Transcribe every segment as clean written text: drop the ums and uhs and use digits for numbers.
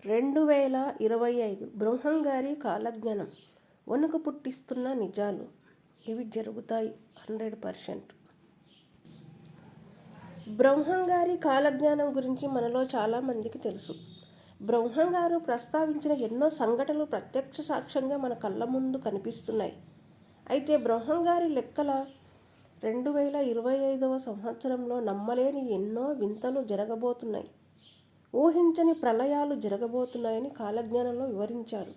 2025 బ్రహ్మంగారి కాలజ్ఞానం వణుకు పుట్టిస్తున్న నిజాలు. ఇవి జరుగుతాయి 100%. బ్రహ్మంగారి కాలజ్ఞానం గురించి మనలో చాలామందికి తెలుసు. బ్రహ్మంగారు ప్రస్తావించిన ఎన్నో సంఘటనలు ప్రత్యక్ష సాక్ష్యంగా మన కళ్ళ ముందు కనిపిస్తున్నాయి. అయితే బ్రహ్మంగారి లెక్కల 2025వ సంవత్సరంలో నమ్మలేని ఎన్నో వింతలు జరగబోతున్నాయి. ఊహించని ప్రళయాలు జరగబోతున్నాయని కాలజ్ఞానంలో వివరించారు.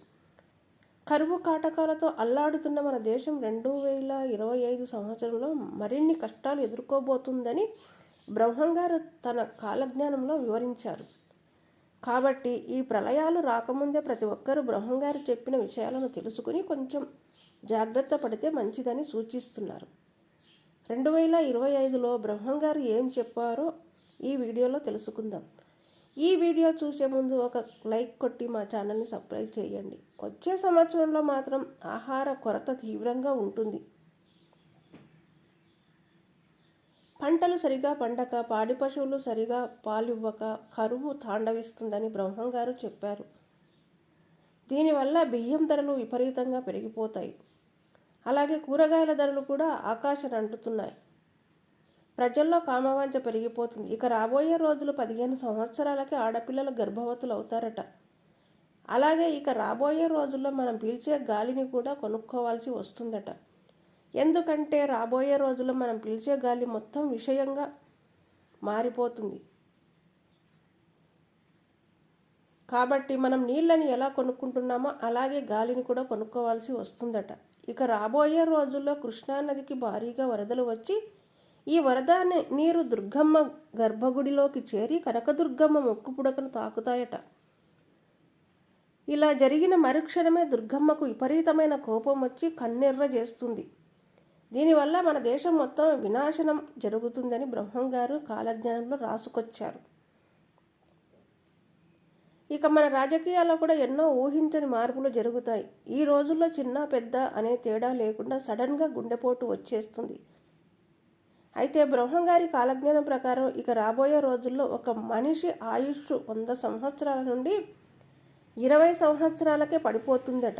కరువు కాటకాలతో అల్లాడుతున్న మన దేశం 2025 సంవత్సరంలో మరిన్ని కష్టాలు ఎదుర్కోబోతుందని బ్రహ్మంగారు తన కాలజ్ఞానంలో వివరించారు. కాబట్టి ఈ ప్రళయాలు రాకముందే ప్రతి ఒక్కరూ బ్రహ్మంగారు చెప్పిన విషయాలను తెలుసుకుని కొంచెం జాగ్రత్త పడితే మంచిదని సూచిస్తున్నారు. 2025లో బ్రహ్మంగారు ఏం చెప్పారో ఈ వీడియోలో తెలుసుకుందాం. ఈ వీడియో చూసే ముందు ఒక లైక్ కొట్టి మా ఛానల్ని సబ్స్క్రైబ్ చేయండి. వచ్చే సంవత్సరంలో మాత్రం ఆహార కొరత తీవ్రంగా ఉంటుంది. పంటలు సరిగా పండక, పాడి పశువులు సరిగా పాలివ్వక కరువు తాండవిస్తుందని బ్రహ్మంగారు చెప్పారు. దీనివల్ల బియ్యం ధరలు విపరీతంగా పెరిగిపోతాయి. అలాగే కూరగాయల ధరలు కూడా ఆకాశాన్ని అంటుతున్నాయి. ప్రజల్లో కామవాంఛ పెరిగిపోతుంది. ఇక రాబోయే రోజులు 15 సంవత్సరాలకే ఆడపిల్లలు గర్భవతులు అవుతారట. అలాగే ఇక రాబోయే రోజుల్లో మనం పీల్చే గాలిని కూడా కొనుక్కోవాల్సి వస్తుందట. ఎందుకంటే రాబోయే రోజుల్లో మనం పీల్చే గాలి మొత్తం విషయంగా మారిపోతుంది. కాబట్టి మనం నీళ్ళని ఎలా కొనుక్కుంటున్నామో అలాగే గాలిని కూడా కొనుక్కోవాల్సి వస్తుందట. ఇక రాబోయే రోజుల్లో కృష్ణానదికి భారీగా వరదలు వచ్చి ఈ వరద నీరు దుర్గమ్మ గర్భగుడిలోకి చేరి కనకదుర్గమ్మ ముక్కు పుడకను తాకుతాయట. ఇలా జరిగిన మరుక్షణమే దుర్గమ్మకు విపరీతమైన కోపం వచ్చి కన్నెర్ర చేస్తుంది. దీనివల్ల మన దేశం మొత్తం వినాశనం జరుగుతుందని బ్రహ్మంగారు కాలజ్ఞానంలో రాసుకొచ్చారు. ఇక మన రాజకీయాల్లో కూడా ఎన్నో ఊహించని మార్పులు జరుగుతాయి. ఈ రోజుల్లో చిన్న పెద్ద అనే తేడా లేకుండా సడన్గా గుండెపోటు వచ్చేస్తుంది. అయితే బ్రహ్మంగారి కాలజ్ఞానం ప్రకారం ఇక రాబోయే రోజుల్లో ఒక మనిషి ఆయుష్ 100 సంవత్సరాల నుండి 20 సంవత్సరాలకే పడిపోతుందట.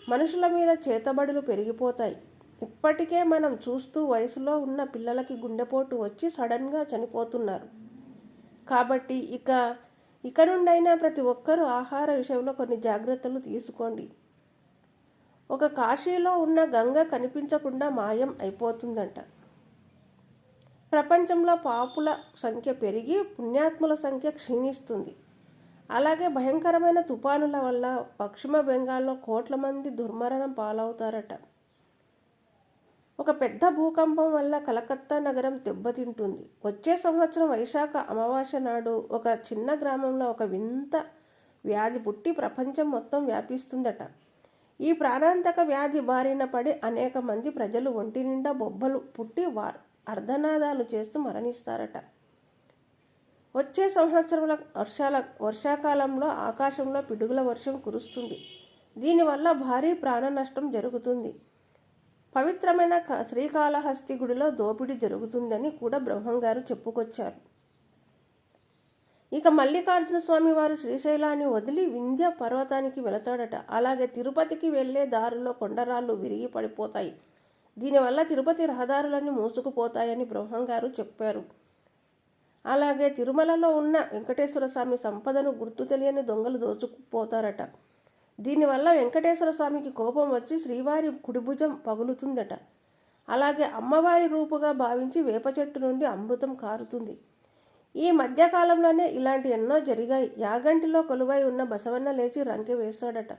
మనుషుల మీద చేతబడులు పెరిగిపోతాయి. ఇప్పటికే మనం చూస్తూ వయసులో ఉన్న పిల్లలకి గుండెపోటు వచ్చి సడన్గా చనిపోతున్నారు. కాబట్టి ఇక నుండైనా ప్రతి ఒక్కరూ ఆహార విషయంలో కొన్ని జాగ్రత్తలు తీసుకోండి. ఒక కాశీలో ఉన్న గంగ కనిపించకుండా మాయం అయిపోతుందంట. ప్రపంచంలో పాపుల సంఖ్య పెరిగి పుణ్యాత్ముల సంఖ్య క్షీణిస్తుంది. అలాగే భయంకరమైన తుఫానుల వల్ల పశ్చిమ బెంగాల్లో కోట్ల మంది దుర్మరణం పాలవుతారట. ఒక పెద్ద భూకంపం వల్ల కలకత్తా నగరం దెబ్బతింటుంది. వచ్చే సంవత్సరం వైశాఖ అమావాస్య నాడు ఒక చిన్న గ్రామంలో ఒక వింత వ్యాధి పుట్టి ప్రపంచం మొత్తం వ్యాపిస్తుందట. ఈ ప్రాణాంతక వ్యాధి బారిన పడి అనేక మంది ప్రజలు ఒంటి నిండా బొబ్బలు పుట్టి అర్ధనాదాలు చేస్తూ మరణిస్తారట. వచ్చే సంవత్సరంలో వర్షాకాలంలో ఆకాశంలో పిడుగుల వర్షం కురుస్తుంది. దీనివల్ల భారీ ప్రాణ నష్టం జరుగుతుంది. పవిత్రమైన శ్రీకాళహస్తి గుడిలో దోపిడీ జరుగుతుందని కూడా బ్రహ్మంగారు చెప్పుకొచ్చారు. ఇక మల్లికార్జున స్వామి వారు శ్రీశైలాన్ని వదిలి వింధ్య పర్వతానికి వెళతాడట. అలాగే తిరుపతికి వెళ్లే దారిలో కొండరాళ్ళు విరిగి పడిపోతాయి. దీనివల్ల తిరుపతి రహదారులన్నీ మూసుకుపోతాయని బ్రహ్మంగారు చెప్పారు. అలాగే తిరుమలలో ఉన్న వెంకటేశ్వర స్వామి సంపదను గుర్తు తెలియని దొంగలు దోచుకుపోతారట. దీనివల్ల వెంకటేశ్వర స్వామికి కోపం వచ్చి శ్రీవారి కుడిభుజం పగులుతుందట. అలాగే అమ్మవారి రూపుగా భావించి వేప చెట్టు నుండి అమృతం కారుతుంది. ఈ మధ్యకాలంలోనే ఇలాంటి ఎన్నో జరిగాయి. యాగంటిలో కొలువై ఉన్న బసవన్న లేచి రంకె వేశాడట.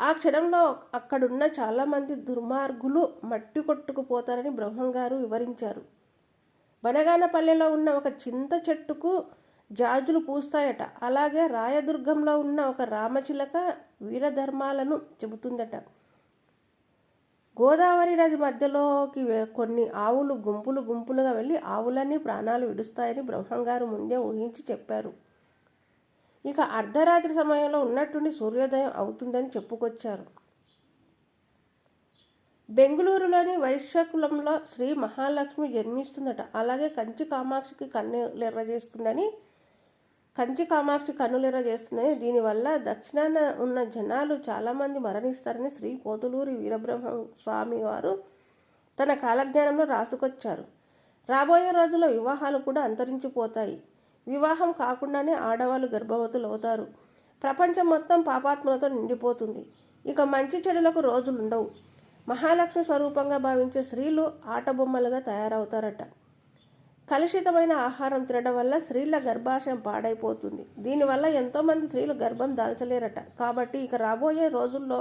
ఆ క్షణంలో అక్కడున్న చాలామంది దుర్మార్గులు మట్టి కొట్టుకుపోతారని బ్రహ్మంగారు వివరించారు. బనగానపల్లెలో ఉన్న ఒక చింత చెట్టుకు జాజులు పూస్తాయట. అలాగే రాయదుర్గంలో ఉన్న ఒక రామచిలక వీరధర్మాలను చెబుతుందట. గోదావరి నది మధ్యలోకి కొన్ని ఆవులు గుంపులుగా వెళ్ళి ఆవులన్నీ ప్రాణాలు విడుస్తాయని బ్రహ్మంగారు ముందే ఊహించి చెప్పారు. ఇక అర్ధరాత్రి సమయంలో ఉన్నట్టుండి సూర్యోదయం అవుతుందని చెప్పుకొచ్చారు. బెంగళూరులోని వైశ్యకులంలో శ్రీ మహాలక్ష్మి జన్మిస్తుందట. అలాగే కంచి కామాక్షికి కన్నెర్ర చేస్తుందని కంచి కామాక్షి కన్నులెర చేస్తుందని, దీనివల్ల దక్షిణాన ఉన్న జనాలు చాలామంది మరణిస్తారని శ్రీ పోతులూరి వీరబ్రహ్మ స్వామి వారు తన కాలజ్ఞానంలో రాసుకొచ్చారు. రాబోయే రోజుల్లో వివాహాలు కూడా అంతరించిపోతాయి. వివాహం కాకుండానే ఆడవాళ్ళు గర్భవతులు అవుతారు. ప్రపంచం మొత్తం పాపాత్మలతో నిండిపోతుంది. ఇక మంచి చెడులకు రోజులుండవు. మహాలక్ష్మి స్వరూపంగా భావించే స్త్రీలు ఆటబొమ్మలుగా తయారవుతారట. కలుషితమైన ఆహారం తినడం వల్ల స్త్రీల గర్భాశయం పాడైపోతుంది. దీనివల్ల ఎంతోమంది స్త్రీలు గర్భం దాల్చలేరట. కాబట్టి ఇక రాబోయే రోజుల్లో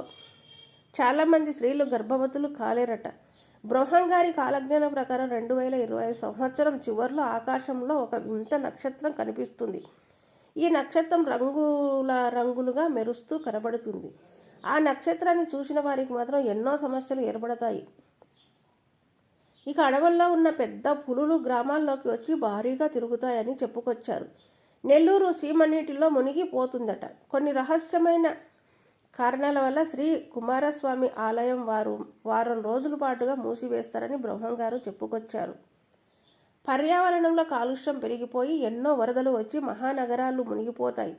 చాలామంది స్త్రీలు గర్భవతులు కాలేరట. బ్రహ్మంగారి కాలజ్ఞానం ప్రకారం 2025 సంవత్సరం చివరిలో ఆకాశంలో ఒక వింత నక్షత్రం కనిపిస్తుంది. ఈ నక్షత్రం రంగులుగా మెరుస్తూ కనబడుతుంది. ఆ నక్షత్రాన్ని చూసిన వారికి మాత్రం ఎన్నో సమస్యలు ఏర్పడతాయి. ఇక అడవుల్లో ఉన్న పెద్ద పులులు గ్రామాల్లోకి వచ్చి భారీగా తిరుగుతాయని చెప్పుకొచ్చారు. నెల్లూరు సీమనీటిలో మునిగిపోతుందట. కొన్ని రహస్యమైన కారణాల వల్ల శ్రీ కుమారస్వామి ఆలయం వారం రోజుల పాటుగా మూసివేస్తారని బ్రహ్మంగారు చెప్పుకొచ్చారు. పర్యావరణంలో కాలుష్యం పెరిగిపోయి ఎన్నో వరదలు వచ్చి మహానగరాలు మునిగిపోతాయి.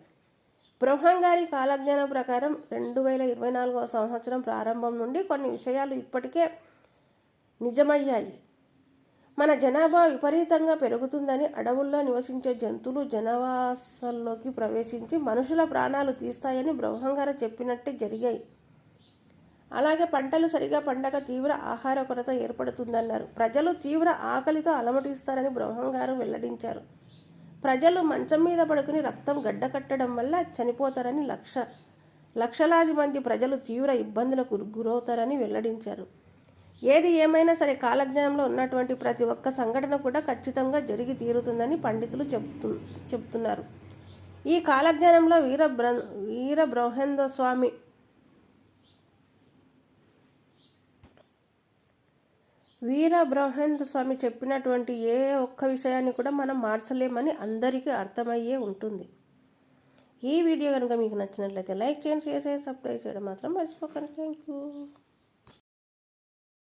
బ్రహ్మంగారి కాలజ్ఞానం ప్రకారం 2024 సంవత్సరం ప్రారంభం నుండి కొన్ని విషయాలు ఇప్పటికే నిజమయ్యాయి. మన జనాభా విపరీతంగా పెరుగుతుందని అడవుల్లో నివసించే జంతువులు జనావాసాల్లోకి ప్రవేశించి మనుషుల ప్రాణాలు తీస్తాయని బ్రహ్మంగారు చెప్పినట్టే జరిగాయి. అలాగే పంటలు సరిగా పండగ తీవ్ర ఆహార కొరత ఏర్పడుతుందన్నారు. ప్రజలు తీవ్ర ఆకలితో అలమటిస్తారని బ్రహ్మంగారు వెల్లడించారు. ప్రజలు మంచం మీద పడుకుని రక్తం గడ్డకట్టడం వల్ల చనిపోతారని, లక్షలాది మంది ప్రజలు తీవ్ర ఇబ్బందులకు గురవుతారని వెల్లడించారు. ఏది ఏమైనా సరే కాలజ్ఞానంలో ఉన్నటువంటి ప్రతి ఒక్క సంఘటన కూడా ఖచ్చితంగా జరిగి తీరుతుందని పండితులు చెబుతున్నారు. ఈ కాలజ్ఞానంలో వీరబ్రహ్మేంద్ర స్వామి చెప్పినటువంటి ఏ ఒక్క విషయాన్ని కూడా మనం మార్చలేమని అందరికీ అర్థమయ్యే ఉంటుంది. ఈ వీడియో కనుక మీకు నచ్చినట్లయితే లైక్ చేయండి, షేర్ చేయండి, సబ్స్క్రైబ్ చేయడం మాత్రం మర్చిపోకండి. Thank you.